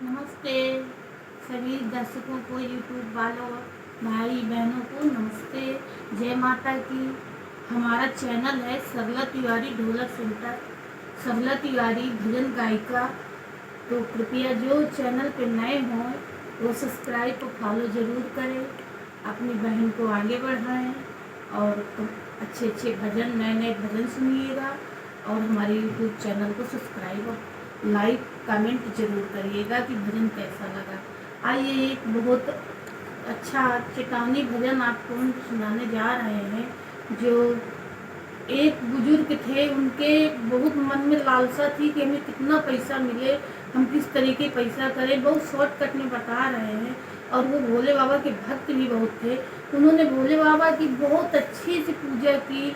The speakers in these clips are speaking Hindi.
नमस्ते सभी दर्शकों को, यूट्यूब वालों, भाई बहनों को नमस्ते, जय माता की। हमारा चैनल है सरला तिवारी ढोलक सेंटर, सरला तिवारी भजन गायिका। तो कृपया जो चैनल पे नए हों वो सब्सक्राइब और फॉलो ज़रूर करें, अपनी बहन को आगे बढ़ाएं और अच्छे अच्छे भजन, नए नए भजन सुनिएगा और हमारे यूट्यूब चैनल को सब्सक्राइब और लाइक कमेंट जरूर करिएगा कि भजन कैसा लगा। आइए एक बहुत अच्छा चेतावनी भजन आपको हम सुनाने जा रहे हैं। जो एक बुजुर्ग थे, उनके बहुत मन में लालसा थी कि हमें कितना पैसा मिले, हम किस तरीके पैसा करें। बहुत शॉर्टकट में बता रहे हैं और वो भोले बाबा के भक्त भी बहुत थे। उन्होंने भोले बाबा की बहुत अच्छी से पूजा की,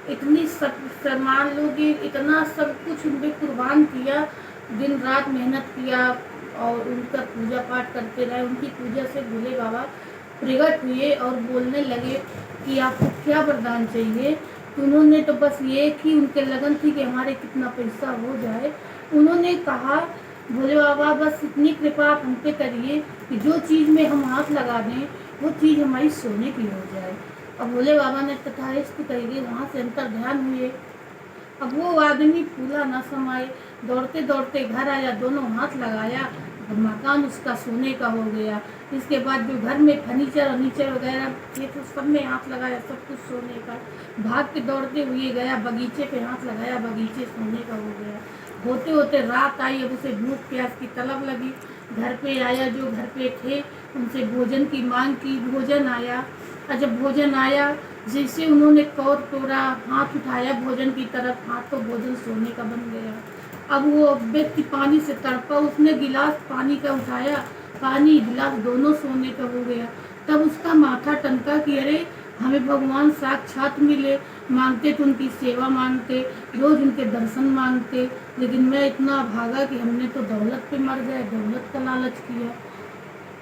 इतनी सब सामान लोग, इतना सब कुछ उन पर कुर्बान किया, दिन रात मेहनत किया और उनका पूजा पाठ करते रहे। उनकी पूजा से भोले बाबा प्रकट हुए और बोलने लगे कि आपको क्या वरदान चाहिए। तो उन्होंने तो बस ये कि उनके लगन थी कि हमारे कितना पैसा हो जाए। उन्होंने कहा, भोले बाबा बस इतनी कृपा आप हम पे करिए कि जो चीज़ में हम हाथ लगा दें वो चीज़ हमारी सोने की हो जाए। अब भोले बाबा ने तथास्तु कहिए वहाँ से अंतर ध्यान हुए। अब वो आदमी फूला न समाये, दौड़ते दौड़ते घर आया, दोनों हाथ लगाया, मकान उसका सोने का हो गया। इसके बाद जो घर में फर्नीचर वगैरह थे तो सब में हाथ लगाया, सब कुछ सोने का। भाग के दौड़ते हुए गया, बगीचे पे हाथ लगाया, बगीचे सोने का हो गया। होते होते रात आई, अब उसे भूख प्यास की तलब लगी। घर पे आया, जो घर पे थे उनसे भोजन की मांग की, भोजन आया। और जब भोजन आया, जैसे उन्होंने कौर तोड़ा, हाथ उठाया भोजन की तरफ, हाथ तो भोजन सोने का बन गया। अब वो व्यक्ति पानी से तड़पा, उसने गिलास पानी का उठाया, पानी गिलास दोनों सोने का हो गया। तब उसका माथा टनका कि अरे हमें भगवान साक्षात मिले, मांगते तो उनकी सेवा मांगते, रोज उनके दर्शन मांगते, लेकिन मैं इतना भागा कि हमने तो दौलत पे मर गए, दौलत का लालच किया।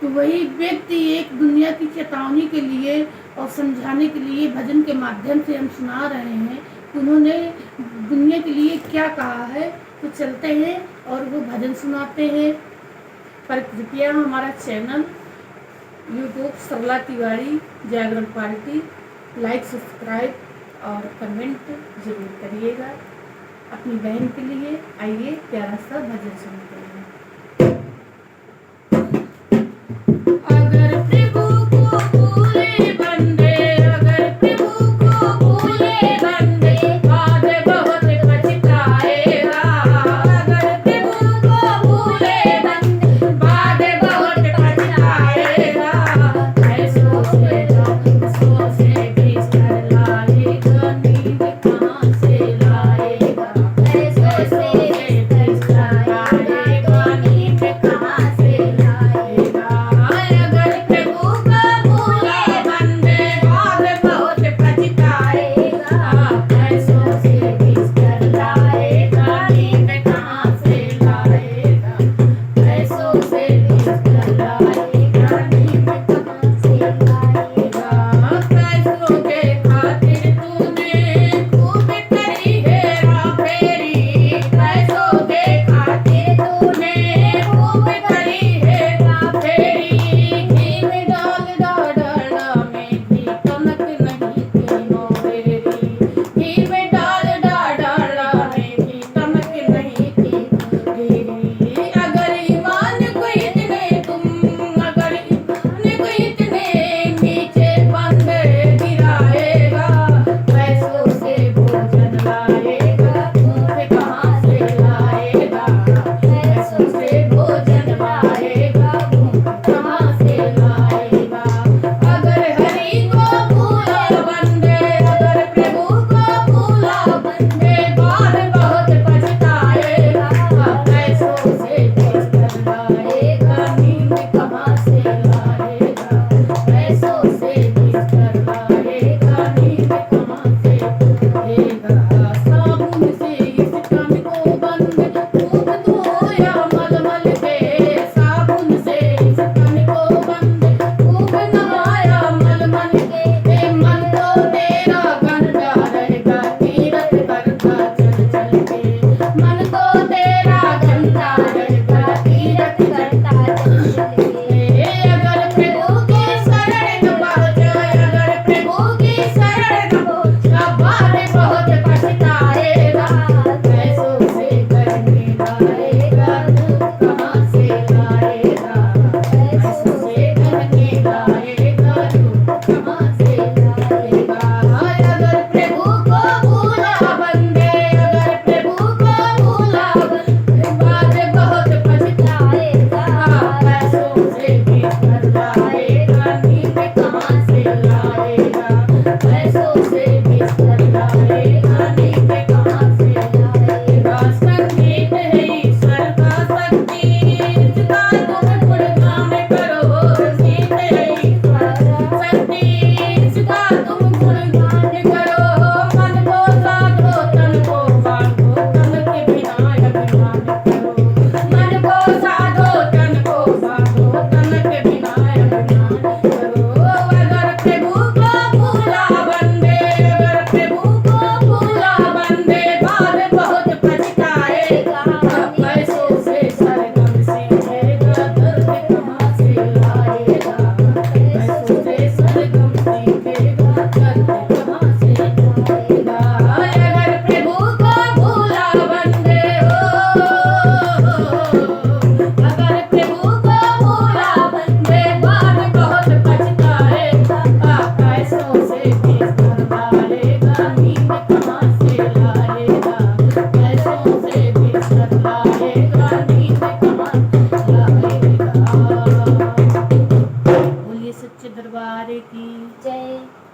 तो वही व्यक्ति एक दुनिया की चेतावनी के लिए और समझाने के लिए भजन के माध्यम से हम सुना रहे हैं। उन्होंने दुनिया के लिए क्या कहा है, तो चलते हैं और वो भजन सुनाते हैं। पर कृपया हमारा चैनल यूट्यूब सरला तिवारी जागरण पार्टी लाइक, सब्सक्राइब और कमेंट जरूर करिएगा अपनी बहन के लिए। आइए प्यारा सा भजन सुनते हैं।